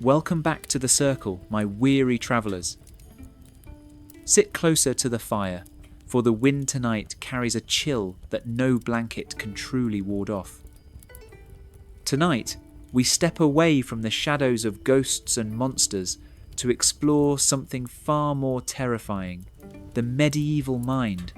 welcome back to the circle, my weary travellers. Sit closer to the fire, for the wind tonight carries a chill that no blanket can truly ward off. Tonight, we step away from the shadows of ghosts and monsters to explore something far more terrifying, the medieval mind.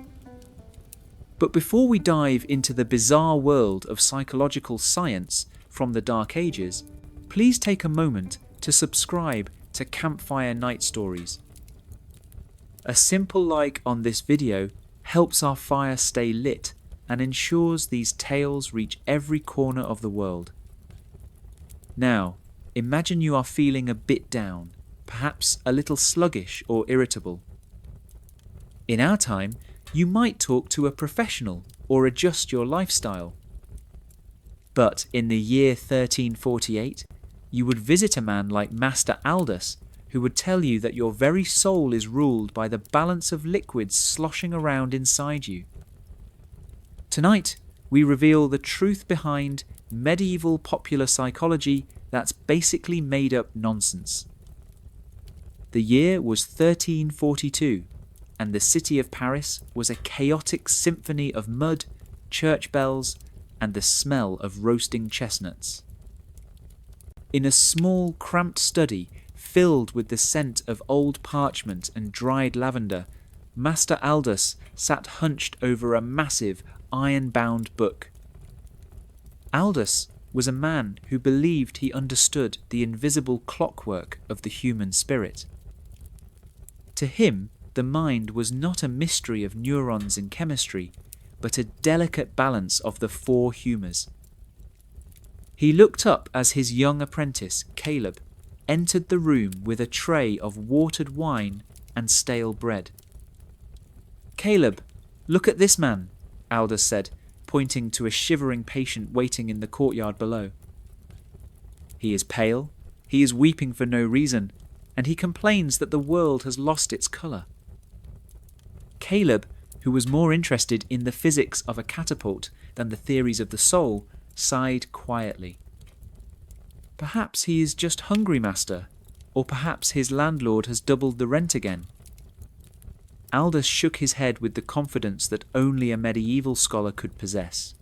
But before we dive into the bizarre world of psychological science from the Dark Ages, please take a moment to subscribe to Campfire Night Stories. A simple like on this video helps our fire stay lit and ensures these tales reach every corner of the world. Now, imagine you are feeling a bit down, perhaps a little sluggish or irritable. In our time, you might talk to a professional or adjust your lifestyle. But in the year 1348, you would visit a man like Master Aldous, who would tell you that your very soul is ruled by the balance of liquids sloshing around inside you. Tonight, we reveal the truth behind medieval popular psychology that's basically made up nonsense. The year was 1342, and the city of Paris was a chaotic symphony of mud, church bells, and the smell of roasting chestnuts. In a small, cramped study filled with the scent of old parchment and dried lavender, Master Aldous sat hunched over a massive, iron-bound book. Aldous was a man who believed he understood the invisible clockwork of the human spirit. To him, the mind was not a mystery of neurons in chemistry, but a delicate balance of the four humours. He looked up as his young apprentice, Caleb, entered the room with a tray of watered wine and stale bread. "Caleb, look at this man," Aldous said, pointing to a shivering patient waiting in the courtyard below. "He is pale, he is weeping for no reason, and he complains that the world has lost its colour." Caleb, who was more interested in the physics of a catapult than the theories of the soul, sighed quietly. "Perhaps he is just hungry, master, or perhaps his landlord has doubled the rent again." Aldous shook his head with the confidence that only a medieval scholar could possess.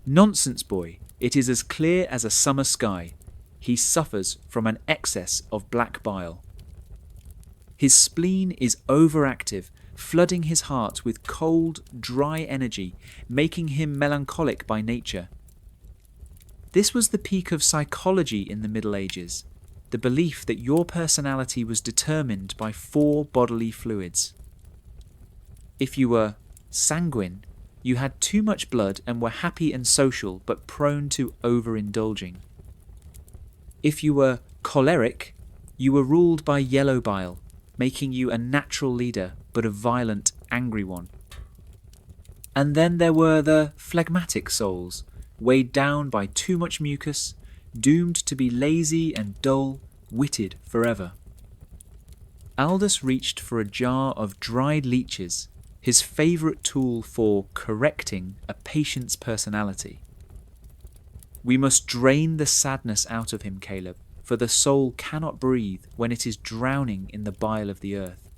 "Nonsense, boy, it is as clear as a summer sky. He suffers from an excess of black bile. His spleen is overactive, flooding his heart with cold, dry energy, making him melancholic by nature." This was the peak of psychology in the Middle Ages, the belief that your personality was determined by four bodily fluids. If you were sanguine, you had too much blood and were happy and social but prone to overindulging. If you were choleric, you were ruled by yellow bile, making you a natural leader but a violent, angry one. And then there were the phlegmatic souls, weighed down by too much mucus, doomed to be lazy and dull-witted forever. Aldous reached for a jar of dried leeches, his favourite tool for correcting a patient's personality. "We must drain the sadness out of him, Caleb, for the soul cannot breathe when it is drowning in the bile of the earth."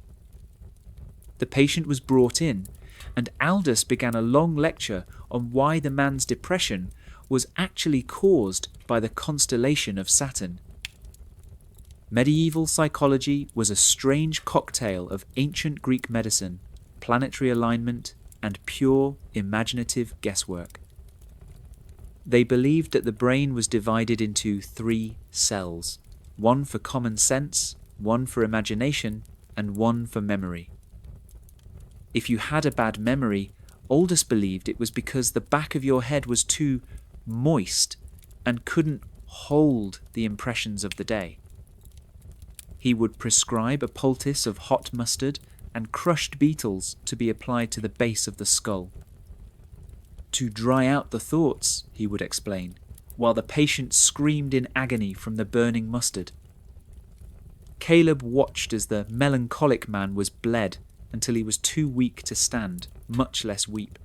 The patient was brought in, and Aldous began a long lecture on why the man's depression was actually caused by the constellation of Saturn. Medieval psychology was a strange cocktail of ancient Greek medicine, planetary alignment, and pure, imaginative guesswork. They believed that the brain was divided into 3 cells, one for common sense, one for imagination, and one for memory. If you had a bad memory, Aldous believed it was because the back of your head was too moist and couldn't hold the impressions of the day. He would prescribe a poultice of hot mustard and crushed beetles to be applied to the base of the skull. "To dry out the thoughts," he would explain, while the patient screamed in agony from the burning mustard. Caleb watched as the melancholic man was bled until he was too weak to stand, much less weep.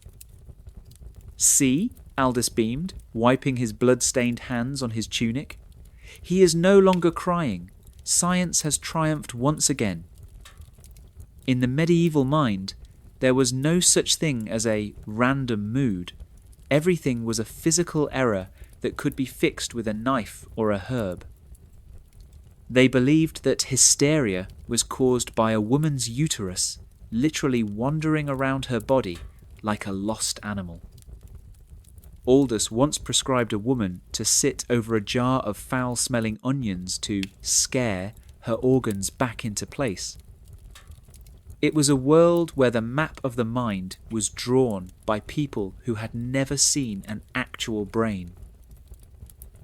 "See," Aldous beamed, wiping his blood-stained hands on his tunic. He is no longer crying. Science has triumphed once again. In the medieval mind, there was no such thing as a random mood. Everything was a physical error that could be fixed with a knife or a herb. They believed that hysteria was caused by a woman's uterus literally wandering around her body like a lost animal. Aldous once prescribed a woman to sit over a jar of foul-smelling onions to scare her organs back into place. It was a world where the map of the mind was drawn by people who had never seen an actual brain.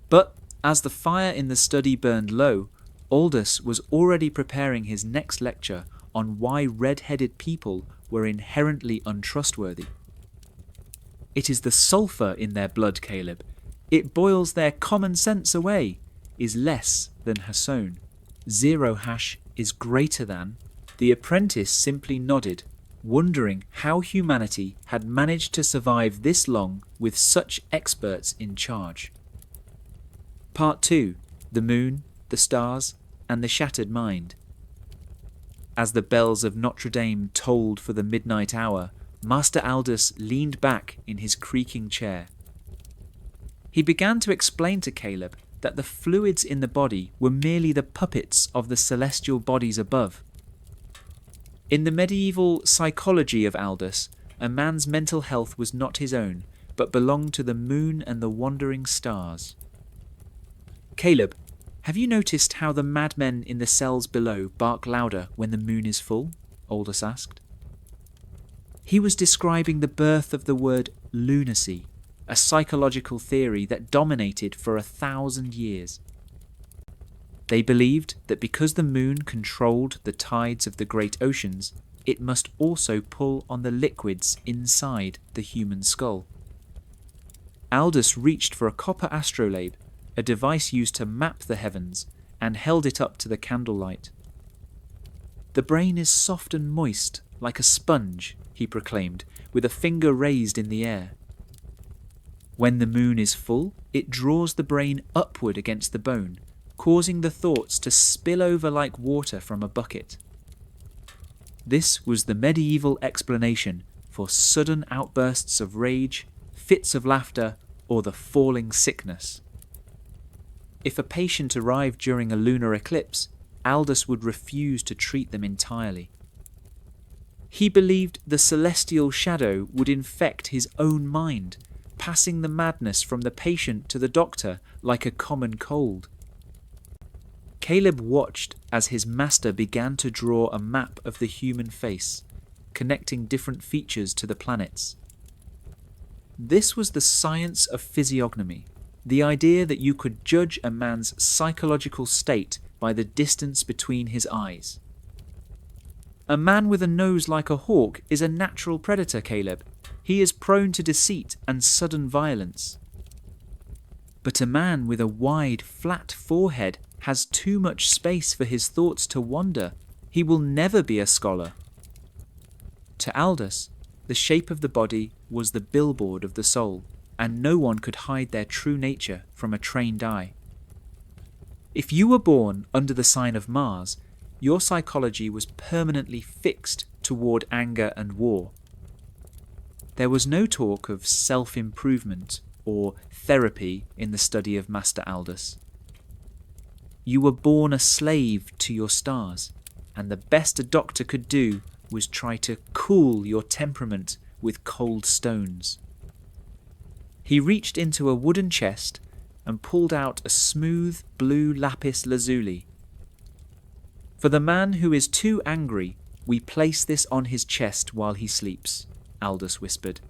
But as the fire in the study burned low, Aldous was already preparing his next lecture on why red-headed people were inherently untrustworthy. "It is the sulphur in their blood, Caleb. It boils their common sense away," is less than Hasson. Zero hash is greater than. The apprentice simply nodded, wondering how humanity had managed to survive this long with such experts in charge. Part 2. The Moon, the Stars, and the Shattered Mind. As the bells of Notre Dame tolled for the midnight hour, Master Aldous leaned back in his creaking chair. He began to explain to Caleb that the fluids in the body were merely the puppets of the celestial bodies above. In the medieval psychology of Aldous, a man's mental health was not his own, but belonged to the moon and the wandering stars. "Caleb, have you noticed how the madmen in the cells below bark louder when the moon is full?" Aldous asked. He was describing the birth of the word lunacy, a psychological theory that dominated for 1,000 years. They believed that because the moon controlled the tides of the great oceans, it must also pull on the liquids inside the human skull. Aldous reached for a copper astrolabe, a device used to map the heavens, and held it up to the candlelight. "The brain is soft and moist, like a sponge," he proclaimed, with a finger raised in the air. "When the moon is full, it draws the brain upward against the bone, causing the thoughts to spill over like water from a bucket." This was the medieval explanation for sudden outbursts of rage, fits of laughter, or the falling sickness. If a patient arrived during a lunar eclipse, Aldous would refuse to treat them entirely. He believed the celestial shadow would infect his own mind, passing the madness from the patient to the doctor like a common cold. Caleb watched as his master began to draw a map of the human face, connecting different features to the planets. This was the science of physiognomy, the idea that you could judge a man's psychological state by the distance between his eyes. "A man with a nose like a hawk is a natural predator, Caleb. He is prone to deceit and sudden violence. But a man with a wide, flat forehead has too much space for his thoughts to wander. He will never be a scholar." To Aldous, the shape of the body was the billboard of the soul, and no one could hide their true nature from a trained eye. If you were born under the sign of Mars, your psychology was permanently fixed toward anger and war. There was no talk of self-improvement or therapy in the study of Master Aldous. You were born a slave to your stars, and the best a doctor could do was try to cool your temperament with cold stones. He reached into a wooden chest and pulled out a smooth blue lapis lazuli. "For the man who is too angry, we place this on his chest while he sleeps," Aldous whispered.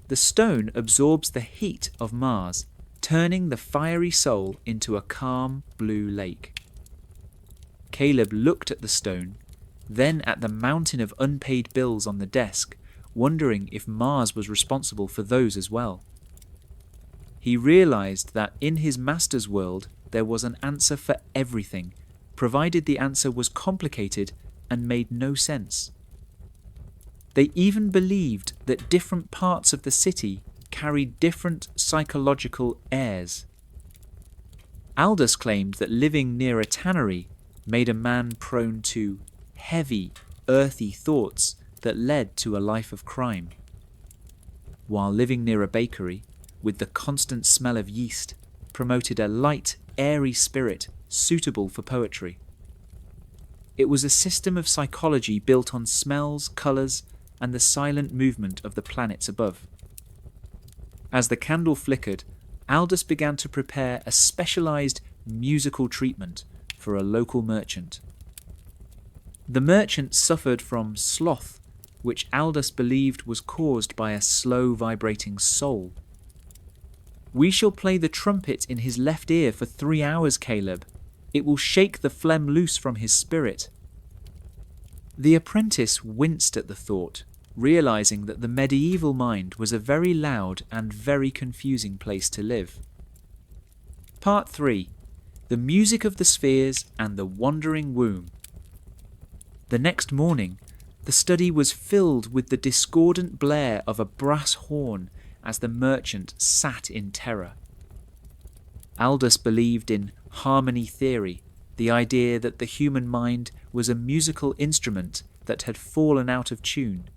The stone absorbs the heat of Mars, turning the fiery soul into a calm blue lake. Caleb looked at the stone, then at the mountain of unpaid bills on the desk, wondering if Mars was responsible for those as well. He realized that in his master's world there was an answer for everything, provided the answer was complicated and made no sense. They even believed that different parts of the city carried different psychological airs. Aldous claimed that living near a tannery made a man prone to heavy, earthy thoughts that led to a life of crime, while living near a bakery with the constant smell of yeast promoted a light, airy spirit suitable for poetry. It was a system of psychology built on smells, colours, and the silent movement of the planets above. As the candle flickered, Aldous began to prepare a specialised musical treatment for a local merchant. The merchant suffered from sloth, which Aldous believed was caused by a slow vibrating soul. "We shall play the trumpet in his left ear for 3 hours, Caleb. It will shake the phlegm loose from his spirit." The apprentice winced at the thought, realising that the medieval mind was a very loud and very confusing place to live. Part 3. The Music of the Spheres and the Wandering Womb. The next morning, the study was filled with the discordant blare of a brass horn as the merchant sat in terror. Aldous believed in harmony theory, the idea that the human mind was a musical instrument that had fallen out of tune.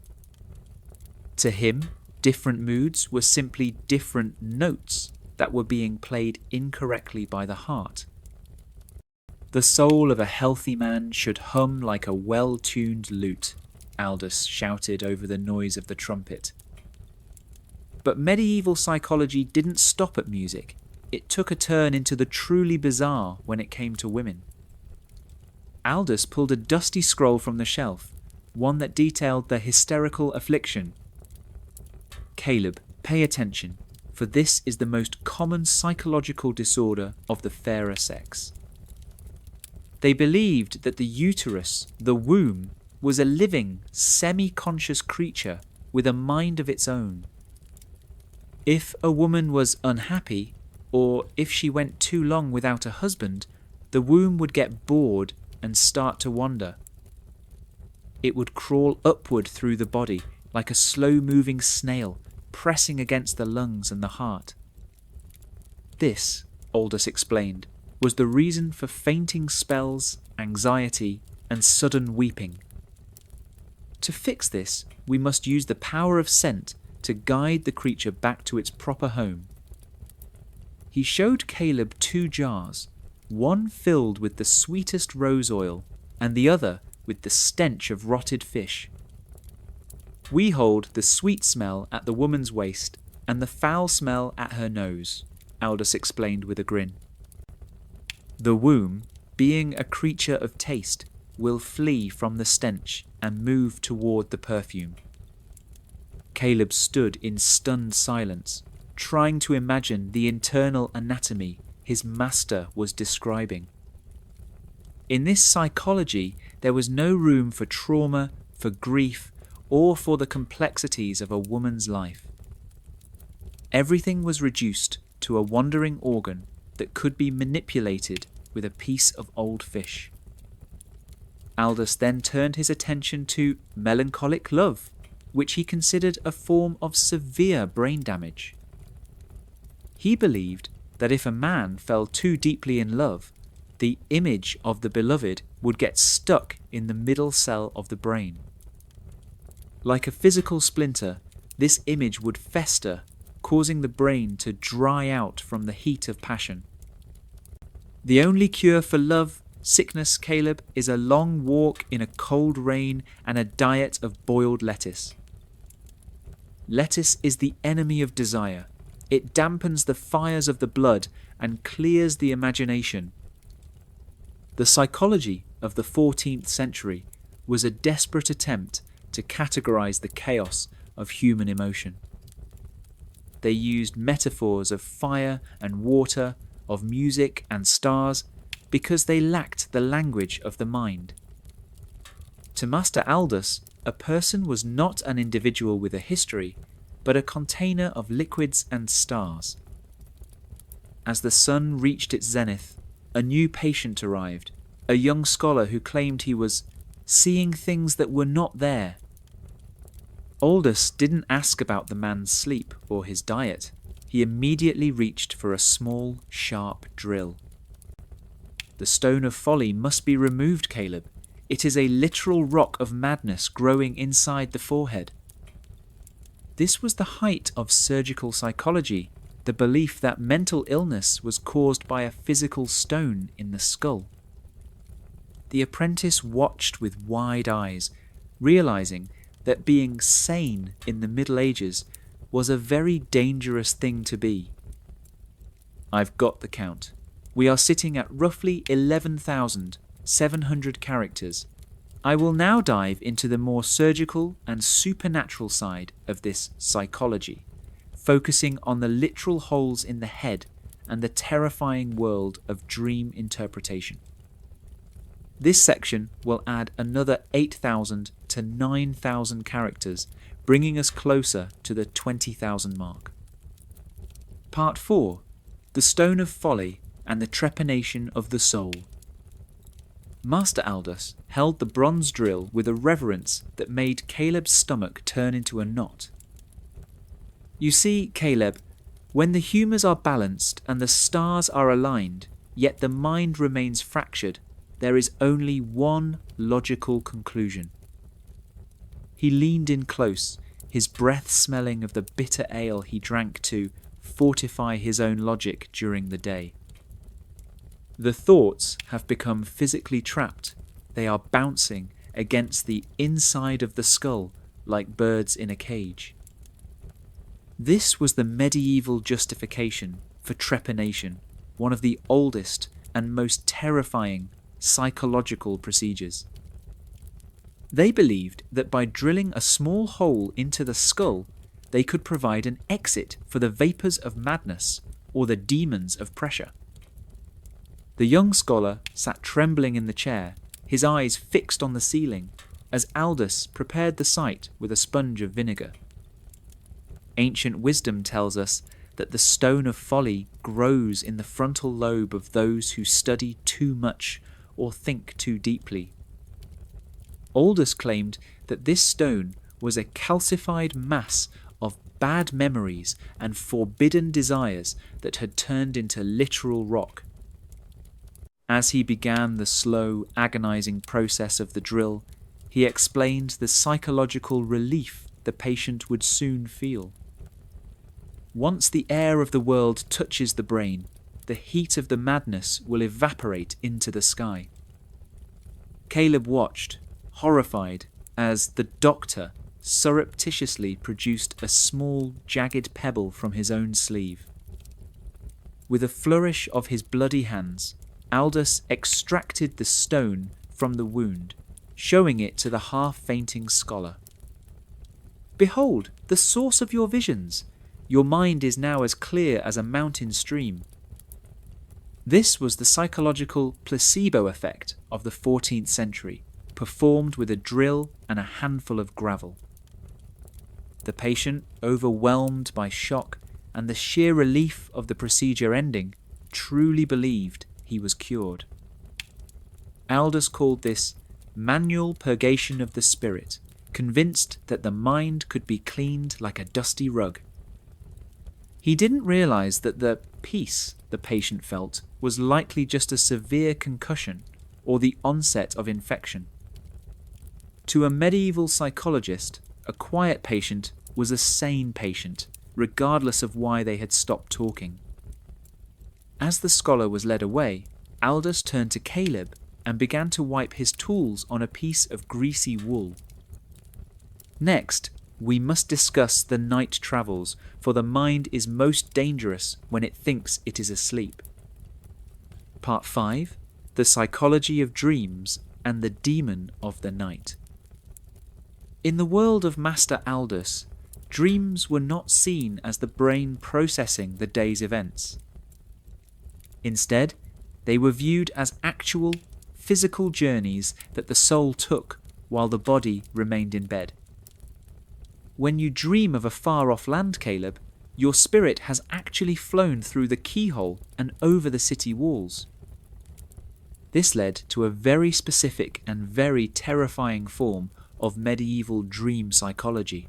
To him, different moods were simply different notes that were being played incorrectly by the heart. "The soul of a healthy man should hum like a well-tuned lute," Aldous shouted over the noise of the trumpet. But medieval psychology didn't stop at music. It took a turn into the truly bizarre when it came to women. Aldous pulled a dusty scroll from the shelf, one that detailed the hysterical affliction. "Caleb, pay attention, for this is the most common psychological disorder of the fairer sex." They believed that the uterus, the womb, was a living, semi-conscious creature with a mind of its own. If a woman was unhappy, or if she went too long without a husband, the womb would get bored and start to wander. It would crawl upward through the body like a slow-moving snail, pressing against the lungs and the heart. This, Aldous explained, was the reason for fainting spells, anxiety, and sudden weeping. To fix this, we must use the power of scent to guide the creature back to its proper home. He showed Caleb 2 jars, one filled with the sweetest rose oil, and the other with the stench of rotted fish. "We hold the sweet smell at the woman's waist and the foul smell at her nose," Aldous explained with a grin. "The womb, being a creature of taste, will flee from the stench and move toward the perfume." Caleb stood in stunned silence, trying to imagine the internal anatomy his master was describing. In this psychology, there was no room for trauma, for grief, or for the complexities of a woman's life. Everything was reduced to a wandering organ that could be manipulated with a piece of old fish. Aldous then turned his attention to melancholic love, which he considered a form of severe brain damage. He believed that if a man fell too deeply in love, the image of the beloved would get stuck in the middle cell of the brain. Like a physical splinter, this image would fester, causing the brain to dry out from the heat of passion. "The only cure for love, sickness, Caleb, is a long walk in a cold rain and a diet of boiled lettuce. Lettuce is the enemy of desire. It dampens the fires of the blood and clears the imagination." The psychology of the 14th century was a desperate attempt to categorize the chaos of human emotion. They used metaphors of fire and water, of music and stars, because they lacked the language of the mind. To Master Aldous, a person was not an individual with a history, but a container of liquids and stars. As the sun reached its zenith, a new patient arrived, a young scholar who claimed he was seeing things that were not there. Aldous didn't ask about the man's sleep or his diet. He immediately reached for a small, sharp drill. The stone of folly must be removed, Caleb. It is a literal rock of madness growing inside the forehead. This was the height of surgical psychology, the belief that mental illness was caused by a physical stone in the skull. The apprentice watched with wide eyes, realizing that being sane in the Middle Ages was a very dangerous thing to be. I've got the count. We are sitting at roughly 11,700 characters. I will now dive into the more surgical and supernatural side of this psychology, focusing on the literal holes in the head and the terrifying world of dream interpretation. This section will add another 8,000 to 9,000 characters, bringing us closer to the 20,000 mark. Part 4. The Stone of Folly and the Trepanation of the Soul. Master Aldous held the bronze drill with a reverence that made Caleb's stomach turn into a knot. You see, Caleb, when the humours are balanced and the stars are aligned, yet the mind remains fractured, there is only one logical conclusion. He leaned in close, his breath smelling of the bitter ale he drank to fortify his own logic during the day. The thoughts have become physically trapped. They are bouncing against the inside of the skull like birds in a cage. This was the medieval justification for trepanation, one of the oldest and most terrifying psychological procedures. They believed that by drilling a small hole into the skull, they could provide an exit for the vapours of madness or the demons of pressure. The young scholar sat trembling in the chair, his eyes fixed on the ceiling, as Aldous prepared the site with a sponge of vinegar. Ancient wisdom tells us that the stone of folly grows in the frontal lobe of those who study too much or think too deeply. Aldous claimed that this stone was a calcified mass of bad memories and forbidden desires that had turned into literal rock. As he began the slow, agonizing process of the drill, he explained the psychological relief the patient would soon feel. Once the air of the world touches the brain, the heat of the madness will evaporate into the sky. Caleb watched, horrified, as the doctor surreptitiously produced a small, jagged pebble from his own sleeve. With a flourish of his bloody hands, Aldous extracted the stone from the wound, showing it to the half-fainting scholar. "Behold, the source of your visions. Your mind is now as clear as a mountain stream." This was the psychological placebo effect of the 14th century, performed with a drill and a handful of gravel. The patient, overwhelmed by shock and the sheer relief of the procedure ending, truly believed he was cured. Aldous called this manual purgation of the spirit, convinced that the mind could be cleaned like a dusty rug. He didn't realize that the peace the patient felt was likely just a severe concussion or the onset of infection. To a medieval psychologist, a quiet patient was a sane patient, regardless of why they had stopped talking. As the scholar was led away, Aldous turned to Caleb and began to wipe his tools on a piece of greasy wool. Next, we must discuss the night travels, for the mind is most dangerous when it thinks it is asleep. Part 5. The Psychology of Dreams and the Demon of the Night. In the world of Master Aldous, dreams were not seen as the brain processing the day's events. Instead, they were viewed as actual, physical journeys that the soul took while the body remained in bed. When you dream of a far-off land, Caleb, your spirit has actually flown through the keyhole and over the city walls. This led to a very specific and very terrifying form of medieval dream psychology.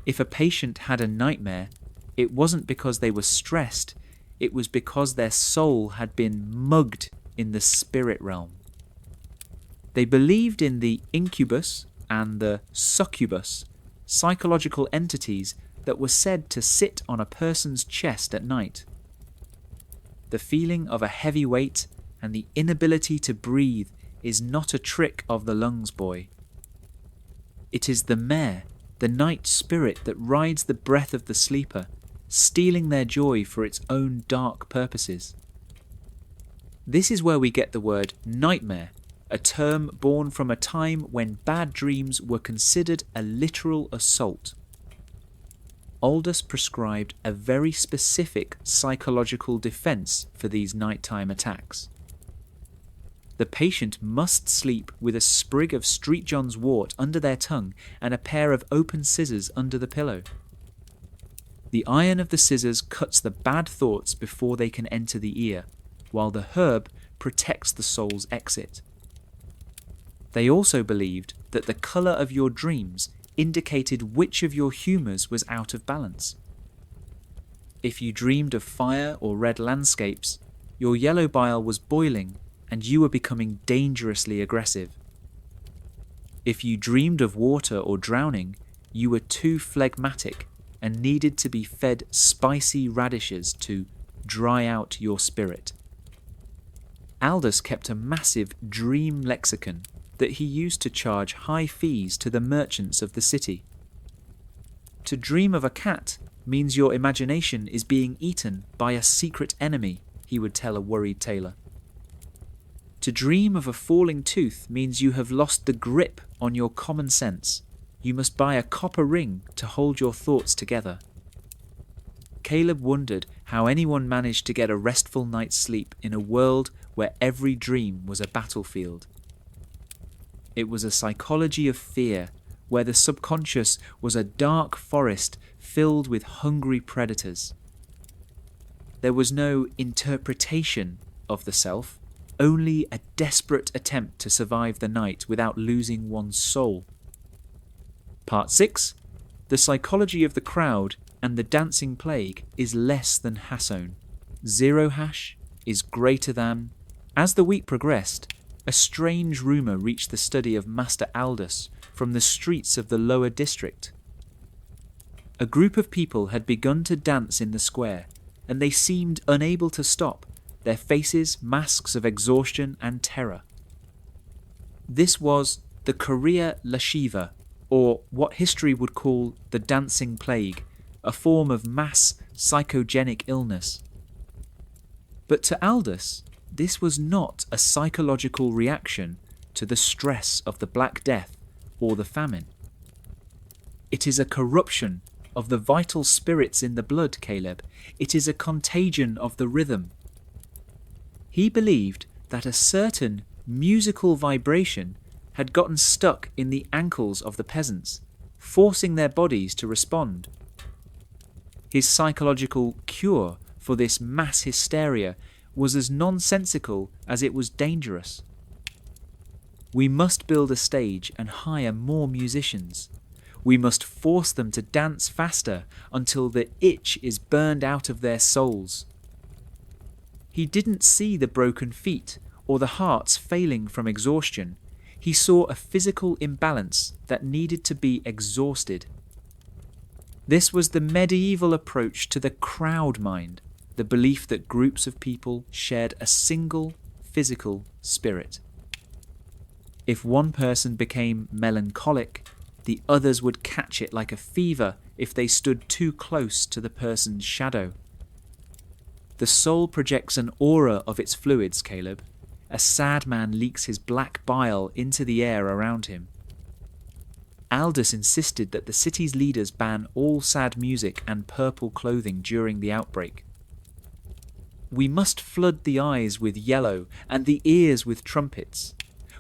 If a patient had a nightmare, it wasn't because they were stressed, it was because their soul had been mugged in the spirit realm. They believed in the incubus and the succubus, psychological entities that were said to sit on a person's chest at night. The feeling of a heavy weight and the inability to breathe is not a trick of the lungs, boy. It is the mare, the night spirit that rides the breath of the sleeper, stealing their joy for its own dark purposes. This is where we get the word nightmare, a term born from a time when bad dreams were considered a literal assault. Aldous prescribed a very specific psychological defense for these nighttime attacks. The patient must sleep with a sprig of Street John's wort under their tongue and a pair of open scissors under the pillow. The iron of the scissors cuts the bad thoughts before they can enter the ear, while the herb protects the soul's exit. They also believed that the colour of your dreams indicated which of your humours was out of balance. If you dreamed of fire or red landscapes, your yellow bile was boiling and you were becoming dangerously aggressive. If you dreamed of water or drowning, you were too phlegmatic and needed to be fed spicy radishes to dry out your spirit. Aldous kept a massive dream lexicon that he used to charge high fees to the merchants of the city. To dream of a cat means your imagination is being eaten by a secret enemy, he would tell a worried tailor. To dream of a falling tooth means you have lost the grip on your common sense. You must buy a copper ring to hold your thoughts together. Caleb wondered how anyone managed to get a restful night's sleep in a world where every dream was a battlefield. It was a psychology of fear, where the subconscious was a dark forest filled with hungry predators. There was no interpretation of the self, only a desperate attempt to survive the night without losing one's soul. Part 6. The psychology of the crowd and the dancing plague is less than Hasson. Zero hash is greater than. As the week progressed, a strange rumour reached the study of Master Aldous from the streets of the lower district. A group of people had begun to dance in the square, and they seemed unable to stop, their faces masks of exhaustion and terror. This was the Korea Lashiva, or what history would call the dancing plague, a form of mass psychogenic illness. But to Aldous, this was not a psychological reaction to the stress of the Black Death or the famine. It is a corruption of the vital spirits in the blood, Caleb. It is a contagion of the rhythm. He believed that a certain musical vibration had gotten stuck in the ankles of the peasants, forcing their bodies to respond. His psychological cure for this mass hysteria was as nonsensical as it was dangerous. We must build a stage and hire more musicians. We must force them to dance faster until the itch is burned out of their souls. He didn't see the broken feet or the hearts failing from exhaustion. He saw a physical imbalance that needed to be exhausted. This was the medieval approach to the crowd mind, the belief that groups of people shared a single physical spirit. If one person became melancholic, the others would catch it like a fever if they stood too close to the person's shadow. The soul projects an aura of its fluids, Caleb. A sad man leaks his black bile into the air around him. Aldous insisted that the city's leaders ban all sad music and purple clothing during the outbreak. We must flood the eyes with yellow and the ears with trumpets.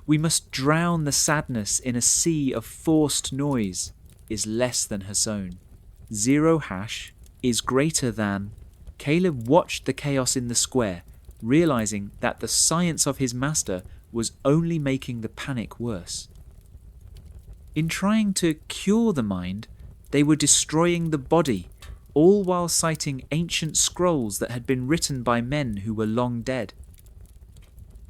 We must drown the sadness in a sea of forced noise, is less than Hasson. Zero hash is greater than. Caleb watched the chaos in the square, realizing that the science of his master was only making the panic worse. In trying to cure the mind, they were destroying the body, all while citing ancient scrolls that had been written by men who were long dead.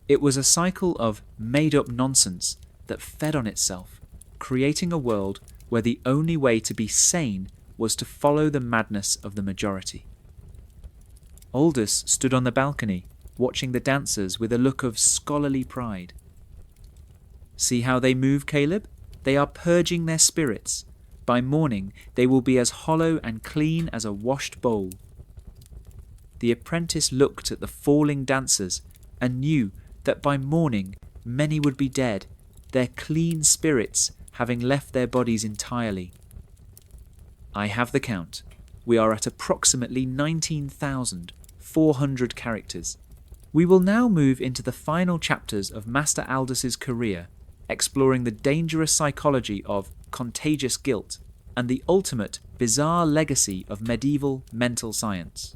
It was a cycle of made-up nonsense that fed on itself, creating a world where the only way to be sane was to follow the madness of the majority. Aldous stood on the balcony, watching the dancers with a look of scholarly pride. "See how they move, Caleb? They are purging their spirits. By morning, they will be as hollow and clean as a washed bowl." The apprentice looked at the falling dancers and knew that by morning many would be dead, their clean spirits having left their bodies entirely. "I have the count. We are at approximately 19,400 characters. We will now move into the final chapters of Master Aldous' career, exploring the dangerous psychology of contagious guilt and the ultimate bizarre legacy of medieval mental science.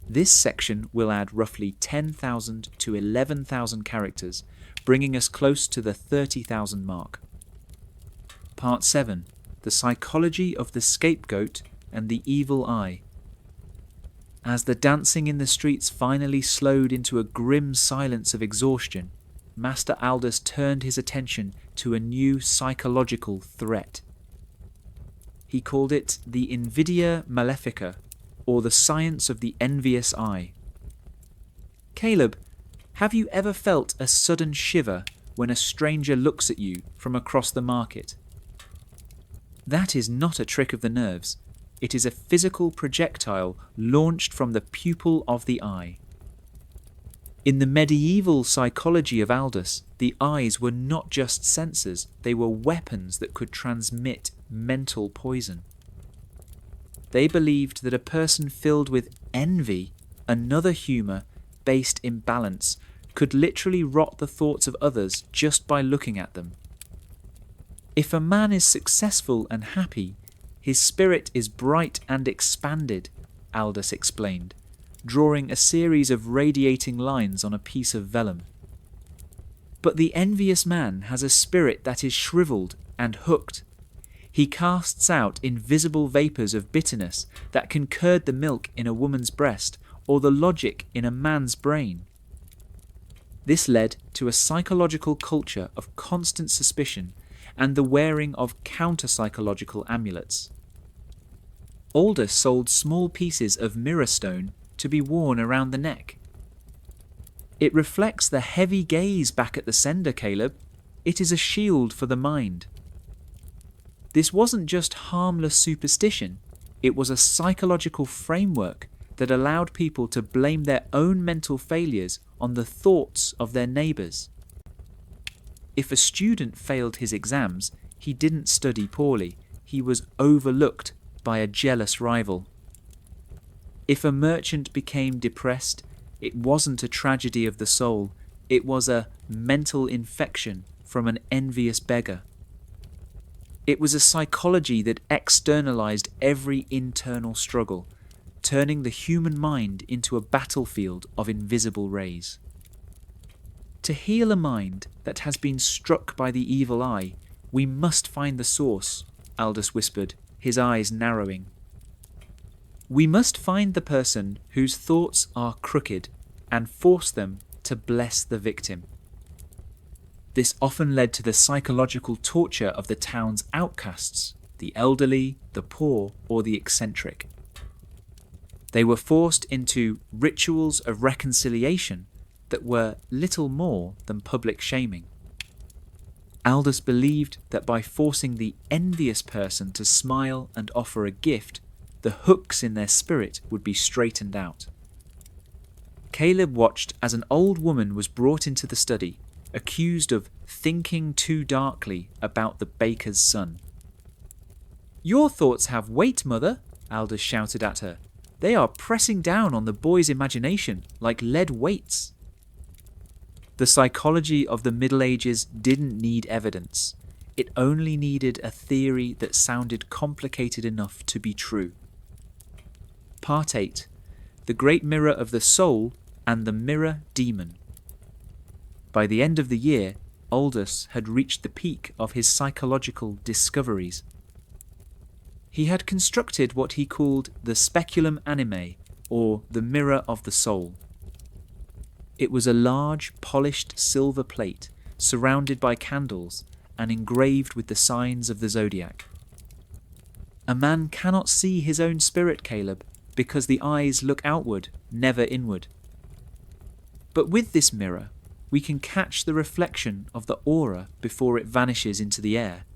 This section will add roughly 10,000 to 11,000 characters, bringing us close to the 30,000 mark. Part 7. The Psychology of the Scapegoat and the Evil Eye. As the dancing in the streets finally slowed into a grim silence of exhaustion, Master Aldous turned his attention to a new psychological threat. He called it the Invidia Malefica, or the science of the envious eye. "Caleb, have you ever felt a sudden shiver when a stranger looks at you from across the market? That is not a trick of the nerves. It is a physical projectile launched from the pupil of the eye." In the medieval psychology of Aldous, the eyes were not just sensors, they were weapons that could transmit mental poison. They believed that a person filled with envy, another humour based in balance, could literally rot the thoughts of others just by looking at them. If a man is successful and happy, his spirit is bright and expanded, Aldous explained, drawing a series of radiating lines on a piece of vellum. But the envious man has a spirit that is shriveled and hooked. He casts out invisible vapours of bitterness that can curd the milk in a woman's breast or the logic in a man's brain. This led to a psychological culture of constant suspicion and the wearing of counter-psychological amulets. Aldous sold small pieces of mirror stone to be worn around the neck. "It reflects the heavy gaze back at the sender, Caleb. It is a shield for the mind." This wasn't just harmless superstition, it was a psychological framework that allowed people to blame their own mental failures on the thoughts of their neighbours. If a student failed his exams, he didn't study poorly, he was overlooked by a jealous rival. If a merchant became depressed, it wasn't a tragedy of the soul, it was a mental infection from an envious beggar. It was a psychology that externalized every internal struggle, turning the human mind into a battlefield of invisible rays. To heal a mind that has been struck by the evil eye, we must find the source, Aldous whispered, his eyes narrowing. We must find the person whose thoughts are crooked and force them to bless the victim. This often led to the psychological torture of the town's outcasts, the elderly, the poor, or the eccentric. They were forced into rituals of reconciliation that were little more than public shaming. Aldous believed that by forcing the envious person to smile and offer a gift, the hooks in their spirit would be straightened out. Caleb watched as an old woman was brought into the study, accused of thinking too darkly about the baker's son. "Your thoughts have weight, mother," Aldous shouted at her. "They are pressing down on the boy's imagination like lead weights." The psychology of the Middle Ages didn't need evidence. It only needed a theory that sounded complicated enough to be true. Part 8. The Great Mirror of the Soul and the Mirror Demon. By the end of the year, Aldous had reached the peak of his psychological discoveries. He had constructed what he called the speculum animae, or the mirror of the soul. It was a large, polished silver plate, surrounded by candles and engraved with the signs of the zodiac. A man cannot see his own spirit, Caleb, because the eyes look outward, never inward. But with this mirror, we can catch the reflection of the aura before it vanishes into the air.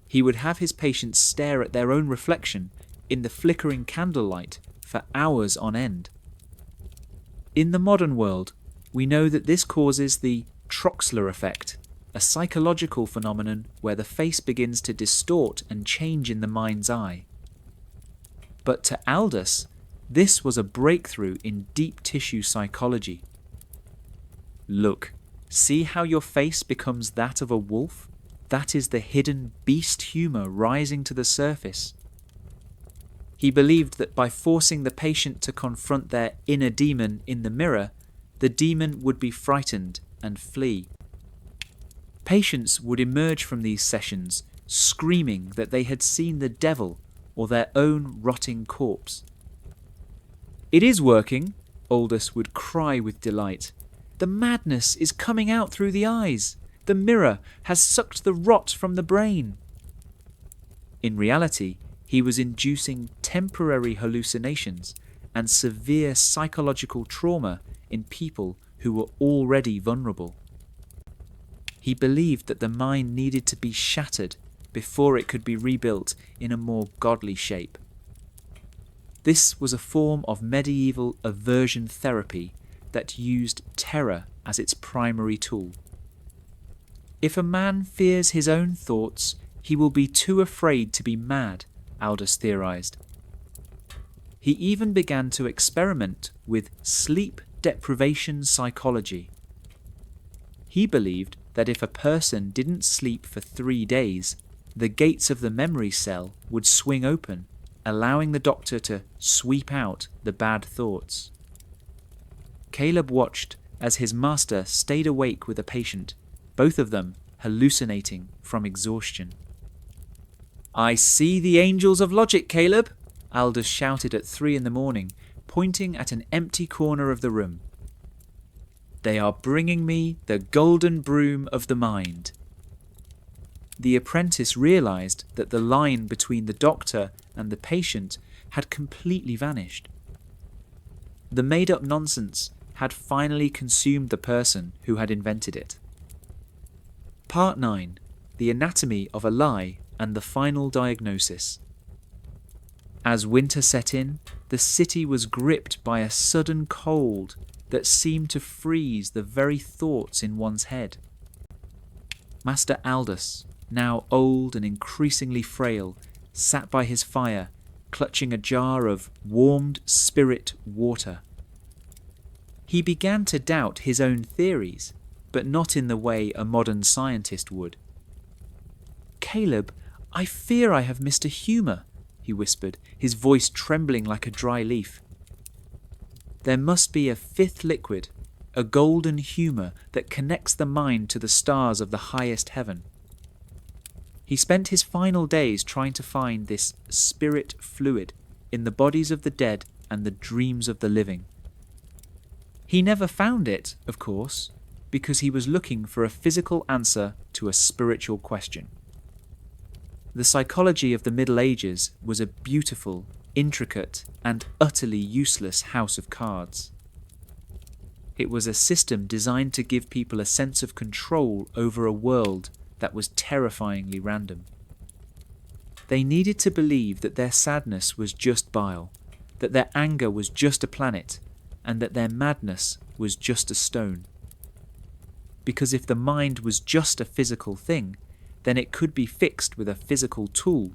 He would have his patients stare at their own reflection in the flickering candlelight for hours on end. In the modern world, we know that this causes the Troxler effect, a psychological phenomenon where the face begins to distort and change in the mind's eye. But to Aldous, this was a breakthrough in deep tissue psychology. Look, see how your face becomes that of a wolf? That is the hidden beast humour rising to the surface. He believed that by forcing the patient to confront their inner demon in the mirror, the demon would be frightened and flee. Patients would emerge from these sessions screaming that they had seen the devil or their own rotting corpse. "It is working," Aldous would cry with delight. "The madness is coming out through the eyes. The mirror has sucked the rot from the brain." In reality, he was inducing temporary hallucinations and severe psychological trauma in people who were already vulnerable. He believed that the mind needed to be shattered before it could be rebuilt in a more godly shape. This was a form of medieval aversion therapy that used terror as its primary tool. If a man fears his own thoughts, he will be too afraid to be mad, Aldous theorized. He even began to experiment with sleep deprivation psychology. He believed that if a person didn't sleep for 3 days, the gates of the memory cell would swing open, allowing the doctor to sweep out the bad thoughts. Caleb watched as his master stayed awake with a patient, both of them hallucinating from exhaustion. "I see the angels of logic, Caleb," Aldous shouted at 3 a.m, pointing at an empty corner of the room. "They are bringing me the golden broom of the mind." The apprentice realized that the line between the doctor and the patient had completely vanished. The made-up nonsense had finally consumed the person who had invented it. Part 9. The Anatomy of a Lie and the Final Diagnosis. As winter set in, the city was gripped by a sudden cold that seemed to freeze the very thoughts in one's head. Master Aldous, now old and increasingly frail, sat by his fire, clutching a jar of warmed spirit water. He began to doubt his own theories, but not in the way a modern scientist would. "Caleb, I fear I have missed a humour," he whispered, his voice trembling like a dry leaf. "There must be a fifth liquid, a golden humour that connects the mind to the stars of the highest heaven." He spent his final days trying to find this spirit fluid in the bodies of the dead and the dreams of the living. He never found it, of course, because he was looking for a physical answer to a spiritual question. The psychology of the Middle Ages was a beautiful, intricate, and utterly useless house of cards. It was a system designed to give people a sense of control over a world that was terrifyingly random. They needed to believe that their sadness was just bile, that their anger was just a planet, and that their madness was just a stone. Because if the mind was just a physical thing, then it could be fixed with a physical tool.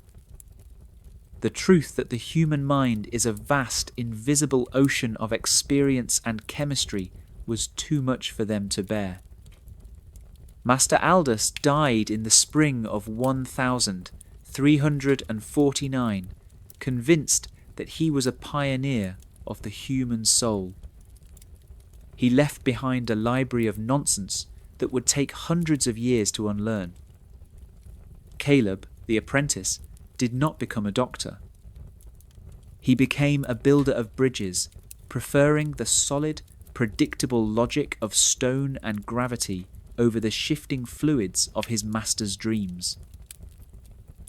The truth that the human mind is a vast, invisible ocean of experience and chemistry was too much for them to bear. Master Aldous died in the spring of 1349, convinced that he was a pioneer of the human soul. He left behind a library of nonsense that would take hundreds of years to unlearn. Caleb, the apprentice, did not become a doctor. He became a builder of bridges, preferring the solid, predictable logic of stone and gravity over the shifting fluids of his master's dreams.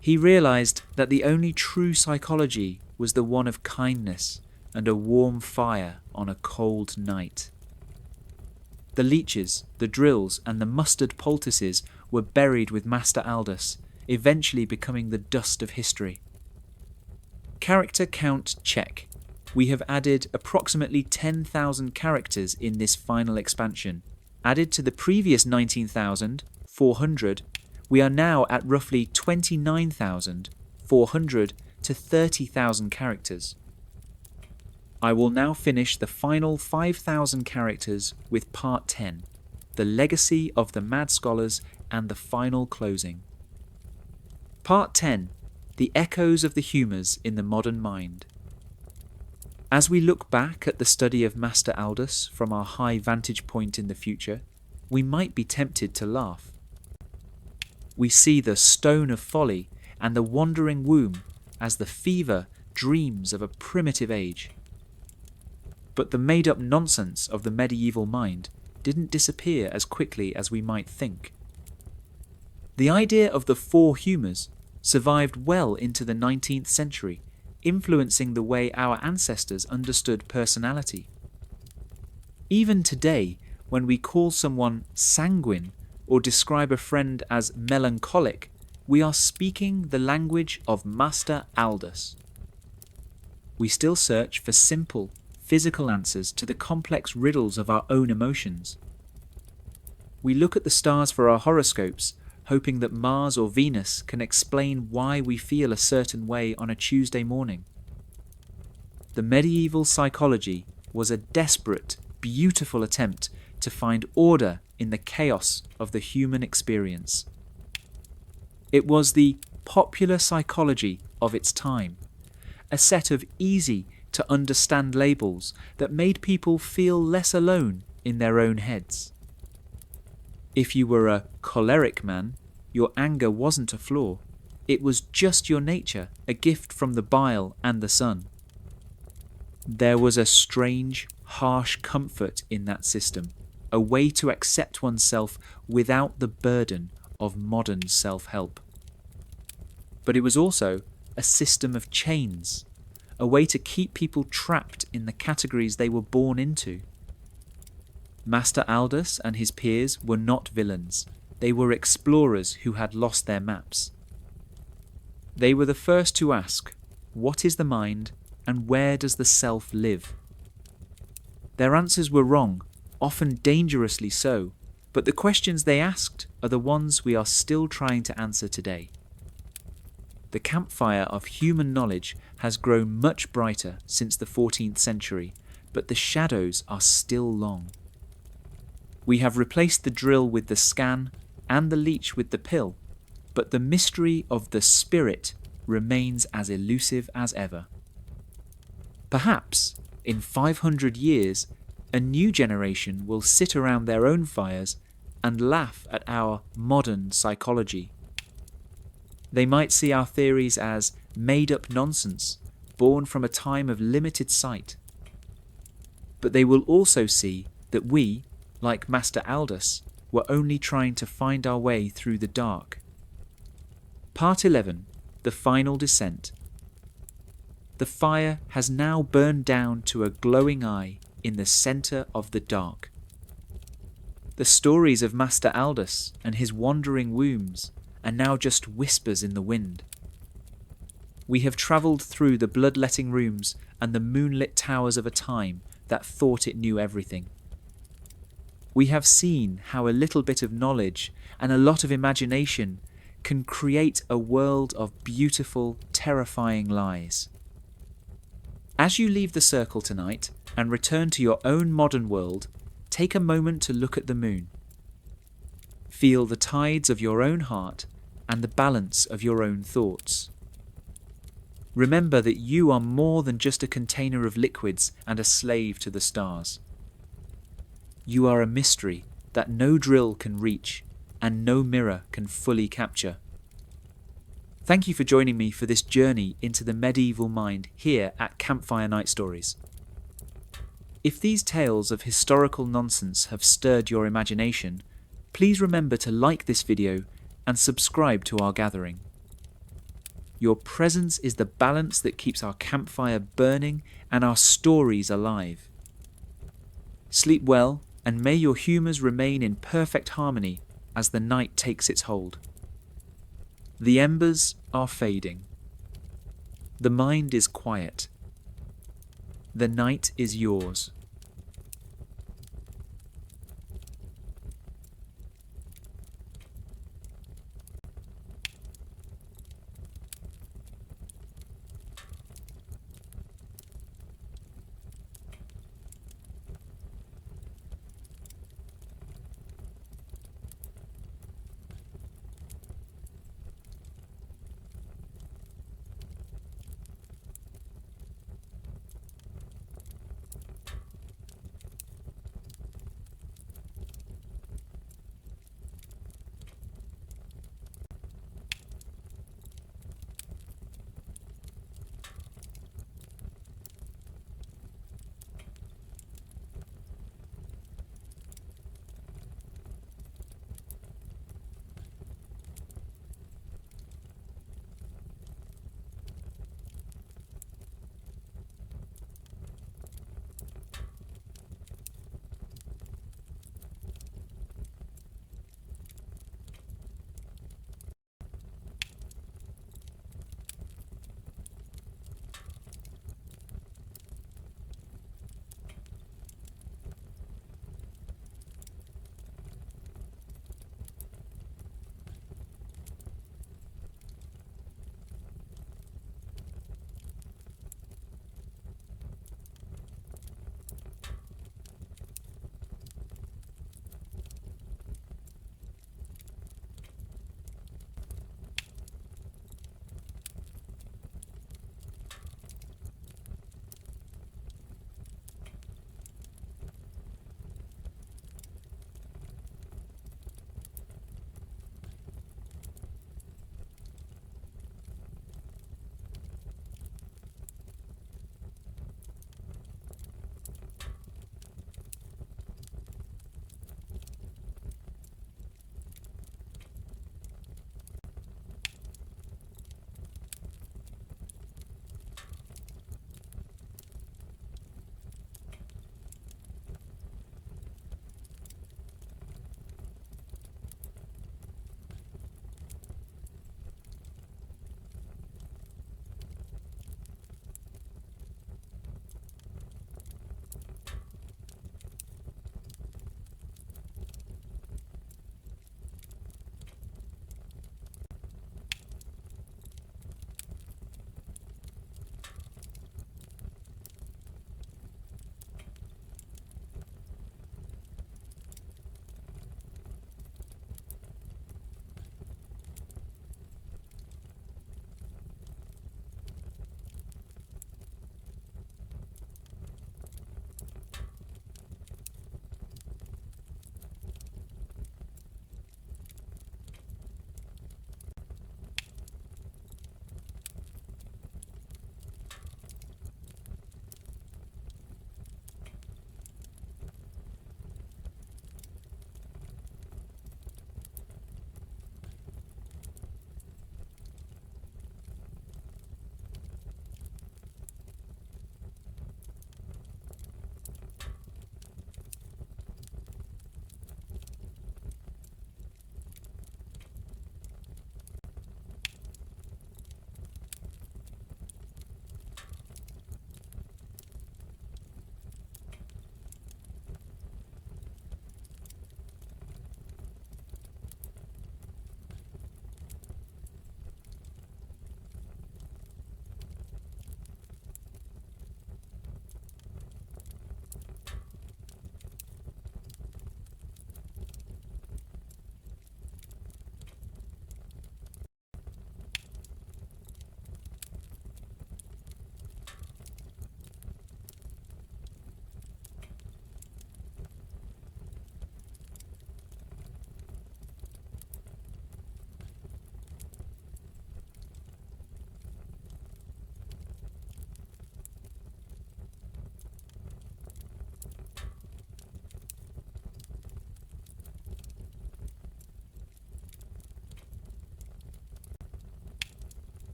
He realized that the only true psychology was the one of kindness and a warm fire on a cold night. The leeches, the drills, and the mustard poultices were buried with Master Aldous, eventually becoming the dust of history. Character count check. We have added approximately 10,000 characters in this final expansion. Added to the previous 19,400, we are now at roughly 29,400 to 30,000 characters. I will now finish the final 5,000 characters with Part 10, The Legacy of the Mad Scholars, and the final closing. Part 10, The Echoes of the Humours in the Modern Mind. As we look back at the study of Master Aldous from our high vantage point in the future, we might be tempted to laugh. We see the stone of folly and the wandering womb as the fever dreams of a primitive age. But the made-up nonsense of the medieval mind didn't disappear as quickly as we might think. The idea of the four humours survived well into the 19th century, influencing the way our ancestors understood personality. Even today, when we call someone sanguine or describe a friend as melancholic, we are speaking the language of Master Aldous. We still search for simple, physical answers to the complex riddles of our own emotions. We look at the stars for our horoscopes, hoping that Mars or Venus can explain why we feel a certain way on a Tuesday morning. The medieval psychology was a desperate, beautiful attempt to find order in the chaos of the human experience. It was the popular psychology of its time, a set of easy-to-understand labels that made people feel less alone in their own heads. If you were a choleric man, your anger wasn't a flaw. It was just your nature, a gift from the bile and the sun. There was a strange, harsh comfort in that system, a way to accept oneself without the burden of modern self-help. But it was also a system of chains, a way to keep people trapped in the categories they were born into. Master Aldous and his peers were not villains. They were explorers who had lost their maps. They were the first to ask, what is the mind and where does the self live? Their answers were wrong, often dangerously so, but the questions they asked are the ones we are still trying to answer today. The campfire of human knowledge has grown much brighter since the 14th century, but the shadows are still long. We have replaced the drill with the scan and the leech with the pill, but the mystery of the spirit remains as elusive as ever. Perhaps, in 500 years, a new generation will sit around their own fires and laugh at our modern psychology. They might see our theories as made-up nonsense, born from a time of limited sight. But they will also see that we, like Master Aldous, were only trying to find our way through the dark. Part 11, The Final Descent. The fire has now burned down to a glowing eye in the centre of the dark. The stories of Master Aldous and his wandering wombs are now just whispers in the wind. We have travelled through the bloodletting rooms and the moonlit towers of a time that thought it knew everything. We have seen how a little bit of knowledge and a lot of imagination can create a world of beautiful, terrifying lies. As you leave the circle tonight and return to your own modern world, take a moment to look at the moon. Feel the tides of your own heart and the balance of your own thoughts. Remember that you are more than just a container of liquids and a slave to the stars. You are a mystery that no drill can reach and no mirror can fully capture. Thank you for joining me for this journey into the medieval mind here at Campfire Night Stories. If these tales of historical nonsense have stirred your imagination, please remember to like this video and subscribe to our gathering. Your presence is the balance that keeps our campfire burning and our stories alive. Sleep well, and may your humours remain in perfect harmony as the night takes its hold. The embers are fading. The mind is quiet. The night is yours.